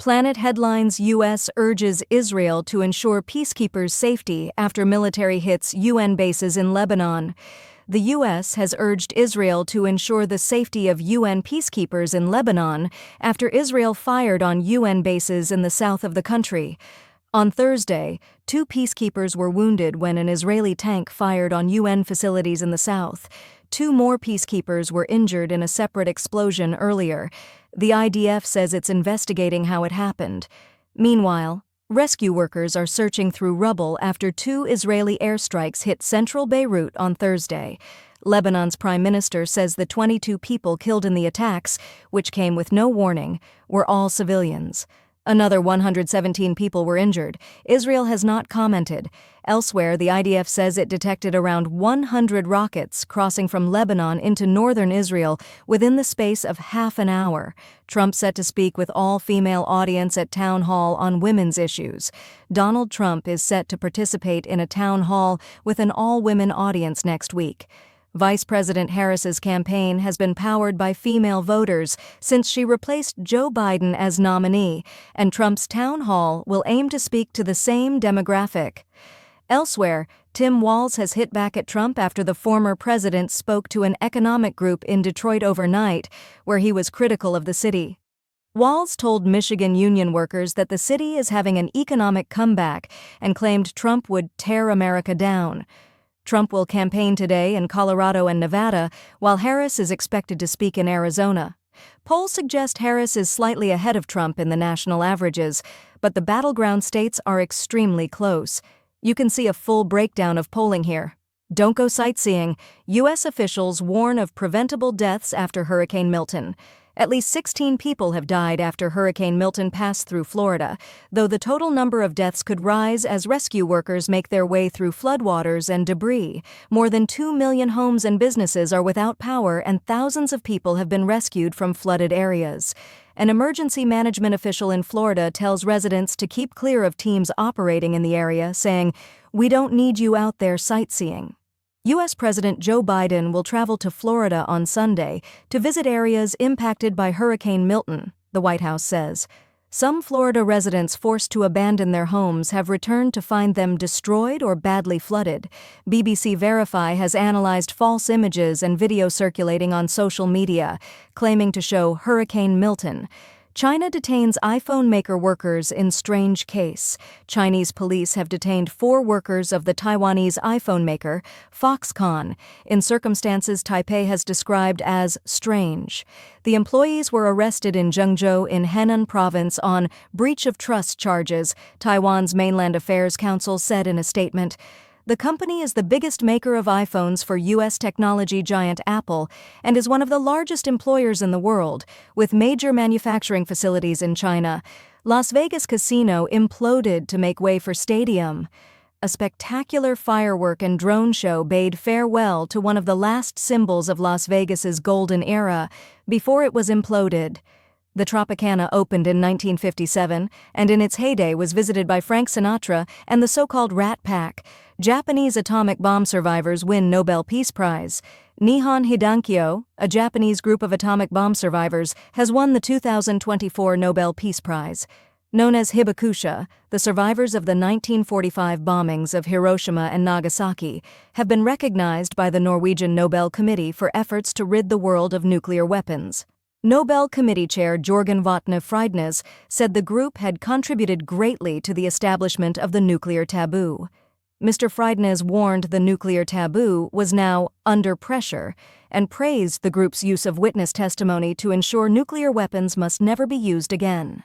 Planet headlines: U.S. urges Israel to ensure peacekeepers' safety after military hits UN bases in Lebanon. The U.S. has urged Israel to ensure the safety of UN peacekeepers in Lebanon after Israel fired on UN bases in the south of the country. On Thursday, 2 peacekeepers were wounded when an Israeli tank fired on UN facilities in the south. 2 more peacekeepers were injured in a separate explosion earlier. The IDF says it's investigating how it happened. Meanwhile, rescue workers are searching through rubble after 2 Israeli airstrikes hit central Beirut on Thursday. Lebanon's prime minister says the 22 people killed in the attacks, which came with no warning, were all civilians. Another 117 people were injured. Israel has not commented. Elsewhere, the IDF says it detected around 100 rockets crossing from Lebanon into northern Israel within the space of half an hour. Trump set to speak with all-female audience at town hall on women's issues. Donald Trump is set to participate in a town hall with an all-women audience next week. Vice President Harris's campaign has been powered by female voters since she replaced Joe Biden as nominee, and Trump's town hall will aim to speak to the same demographic. Elsewhere, Tim Walz has hit back at Trump after the former president spoke to an economic group in Detroit overnight, where he was critical of the city. Walz told Michigan union workers that the city is having an economic comeback and claimed Trump would tear America down. Trump will campaign today in Colorado and Nevada, while Harris is expected to speak in Arizona. Polls suggest Harris is slightly ahead of Trump in the national averages, but the battleground states are extremely close. You can see a full breakdown of polling here. Don't go sightseeing. U.S. officials warn of preventable deaths after Hurricane Milton. At least 16 people have died after Hurricane Milton passed through Florida, though the total number of deaths could rise as rescue workers make their way through floodwaters and debris. More than 2 million homes and businesses are without power, and thousands of people have been rescued from flooded areas. An emergency management official in Florida tells residents to keep clear of teams operating in the area, saying, "We don't need you out there sightseeing." U.S. President Joe Biden will travel to Florida on Sunday to visit areas impacted by Hurricane Milton, the White House says. Some Florida residents forced to abandon their homes have returned to find them destroyed or badly flooded. BBC Verify has analyzed false images and video circulating on social media, claiming to show Hurricane Milton. China detains iPhone maker workers in strange case. Chinese police have detained 4 workers of the Taiwanese iPhone maker, Foxconn, in circumstances Taipei has described as strange. The employees were arrested in Zhengzhou in Henan province on breach of trust charges, Taiwan's Mainland Affairs Council said in a statement. The company is the biggest maker of iPhones for U.S. technology giant Apple and is one of the largest employers in the world, with major manufacturing facilities in China. Las Vegas casino imploded to make way for stadium. A spectacular firework and drone show bade farewell to one of the last symbols of Las Vegas's golden era before it was imploded. The Tropicana opened in 1957 and in its heyday was visited by Frank Sinatra and the so-called Rat Pack. Japanese atomic bomb survivors win Nobel Peace Prize. Nihon Hidankyo, a Japanese group of atomic bomb survivors, has won the 2024 Nobel Peace Prize. Known as Hibakusha, the survivors of the 1945 bombings of Hiroshima and Nagasaki have been recognized by the Norwegian Nobel Committee for efforts to rid the world of nuclear weapons. Nobel Committee Chair Jørgen Vatne Friednes said the group had contributed greatly to the establishment of the nuclear taboo. Mr. Friednes warned the nuclear taboo was now under pressure and praised the group's use of witness testimony to ensure nuclear weapons must never be used again.